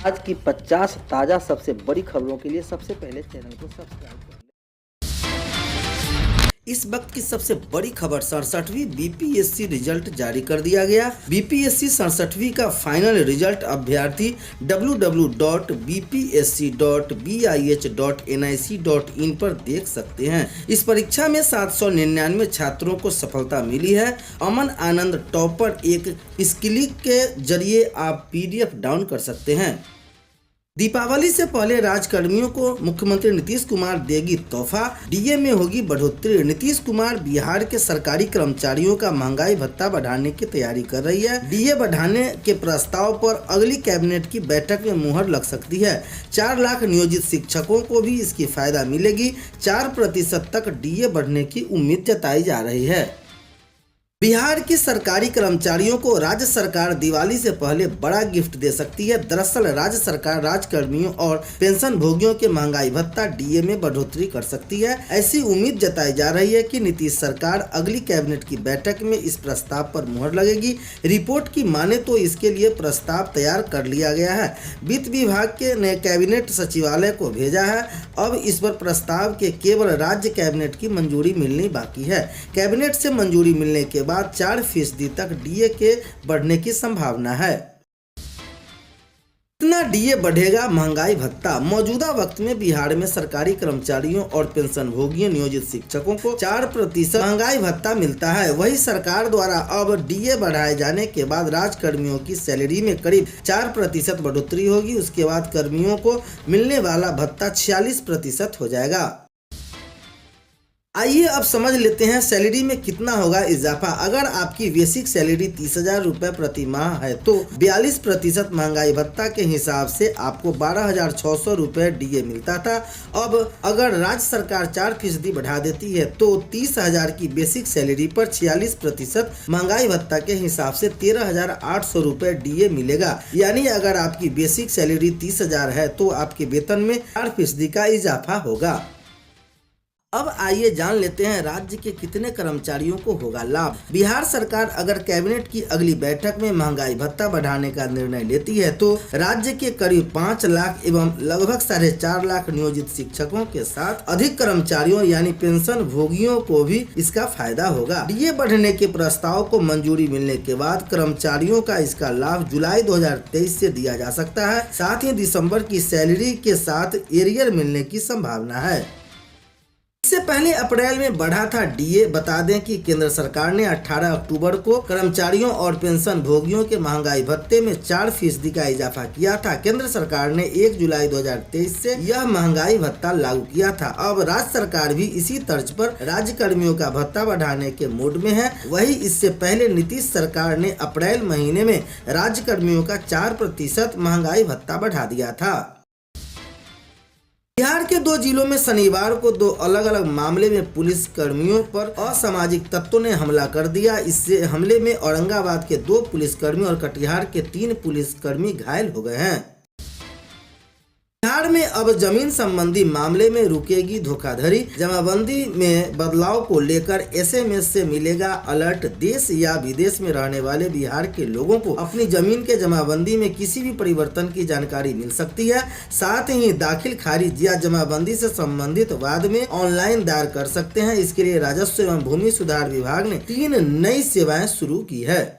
आज की 50 ताज़ा सबसे बड़ी खबरों के लिए सबसे पहले चैनल को सब्सक्राइब कर लें। इस वक्त की सबसे बड़ी खबर 67वीं बीपीएससी रिजल्ट जारी कर दिया गया। बीपीएससी 67वीं का फाइनल रिजल्ट अभ्यर्थी www.bpsc.bih.nic.in पर देख सकते हैं। इस परीक्षा में 799 छात्रों को सफलता मिली है। अमन आनंद टॉपर एक इस क्लिक के जरिए आप पीडीएफ डाउन कर सकते हैं। दीपावली से पहले राज्यकर्मियों को मुख्यमंत्री नीतीश कुमार देगी तोहफा, डीए में होगी बढ़ोतरी। नीतीश कुमार बिहार के सरकारी कर्मचारियों का महंगाई भत्ता बढ़ाने की तैयारी कर रही है। डीए बढ़ाने के प्रस्ताव पर अगली कैबिनेट की बैठक में मुहर लग सकती है। 4 लाख नियोजित शिक्षकों को भी इसकी फायदा मिलेगी। 4% तक डीए बढ़ने की उम्मीद जताई जा रही है। बिहार की सरकारी कर्मचारियों को राज्य सरकार दिवाली से पहले बड़ा गिफ्ट दे सकती है। दरअसल राज्य सरकार राज्यकर्मियों और पेंशन भोगियों के महंगाई भत्ता डीए में बढ़ोतरी कर सकती है। ऐसी उम्मीद जताई जा रही है कि नीतीश सरकार अगली कैबिनेट की बैठक में इस प्रस्ताव पर मुहर लगेगी। रिपोर्ट की माने तो इसके लिए प्रस्ताव तैयार कर लिया गया है। वित्त विभाग के ने कैबिनेट सचिवालय को भेजा है। अब इस पर प्रस्ताव के केवल राज्य कैबिनेट की मंजूरी मिलनी बाकी है। कैबिनेट से मंजूरी मिलने के बाद 4% तक डीए के बढ़ने की संभावना है। कितना डीए बढ़ेगा महंगाई भत्ता? मौजूदा वक्त में बिहार में सरकारी कर्मचारियों और पेंशन भोगियों नियोजित शिक्षकों को 4% महंगाई भत्ता मिलता है। वही सरकार द्वारा अब डीए बढ़ाए जाने के बाद राज्यकर्मियों की सैलरी में करीब 4% बढ़ोतरी होगी। उसके बाद कर्मियों को मिलने वाला भत्ता 46% हो जाएगा। आइए अब समझ लेते हैं सैलरी में कितना होगा इजाफा। अगर आपकी बेसिक सैलरी 30,000 रुपये प्रति माह है तो 42% महंगाई भत्ता के हिसाब से आपको 12,600 रुपये डीए मिलता था। अब अगर राज्य सरकार 4% बढ़ा देती है तो 30,000 की बेसिक सैलरी पर 46% महंगाई भत्ता के हिसाब से 13,800 रुपये डीए मिलेगा। यानी अगर आपकी बेसिक सैलरी 30,000 है तो आपके वेतन में 4% का इजाफा होगा। अब आइए जान लेते हैं राज्य के कितने कर्मचारियों को होगा लाभ। बिहार सरकार अगर कैबिनेट की अगली बैठक में महंगाई भत्ता बढ़ाने का निर्णय लेती है तो राज्य के करीब 5 लाख एवं लगभग 4.5 लाख नियोजित शिक्षकों के साथ अधिक कर्मचारियों यानी पेंशन भोगियों को भी इसका फायदा होगा। डीए बढ़ने के प्रस्ताव को मंजूरी मिलने के बाद कर्मचारियों का इसका लाभ जुलाई 2023 से दिया जा सकता है। साथ ही दिसंबर की सैलरी के साथ एरियर मिलने की संभावना है। इससे पहले अप्रैल में बढ़ा था डीए। बता दें कि केंद्र सरकार ने 18 अक्टूबर को कर्मचारियों और पेंशन भोगियों के महंगाई भत्ते में 4% का इजाफा किया था। केंद्र सरकार ने 1 जुलाई 2023 से यह महंगाई भत्ता लागू किया था। अब राज्य सरकार भी इसी तर्ज पर राज्य कर्मियों का भत्ता बढ़ाने के मूड में है। वही इससे पहले नीतीश सरकार ने अप्रैल महीने में राज्य कर्मियों का 4% महंगाई भत्ता बढ़ा दिया था। बिहार के 2 जिलों में शनिवार को 2 अलग अलग मामले में पुलिस कर्मियों पर असामाजिक तत्वों ने हमला कर दिया। इससे हमले में औरंगाबाद के 2 पुलिसकर्मी और कटिहार के 3 पुलिसकर्मी घायल हो गए हैं। बिहार में अब जमीन संबंधी मामले में रुकेगी धोखाधड़ी। जमाबंदी में बदलाव को लेकर एसएमएस से मिलेगा अलर्ट। देश या विदेश में रहने वाले बिहार के लोगों को अपनी जमीन के जमाबंदी में किसी भी परिवर्तन की जानकारी मिल सकती है। साथ ही दाखिल खारिज या जमाबंदी से संबंधित वाद में ऑनलाइन दायर कर सकते हैं। इसके लिए राजस्व एवं भूमि सुधार विभाग ने 3 नई सेवाएं शुरू की है।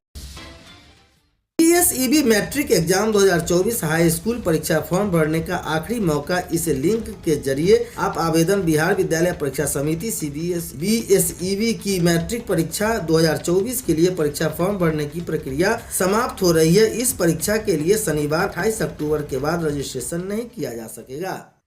पीएसईबी मैट्रिक एग्जाम 2024 हाई स्कूल परीक्षा फॉर्म भरने का आखिरी मौका। इस लिंक के जरिए आप आवेदन बिहार विद्यालय परीक्षा समिति बीएसईबी की मैट्रिक परीक्षा 2024 के लिए परीक्षा फॉर्म भरने की प्रक्रिया समाप्त हो रही है। इस परीक्षा के लिए शनिवार 28 अक्टूबर के बाद रजिस्ट्रेशन नहीं किया जा सकेगा।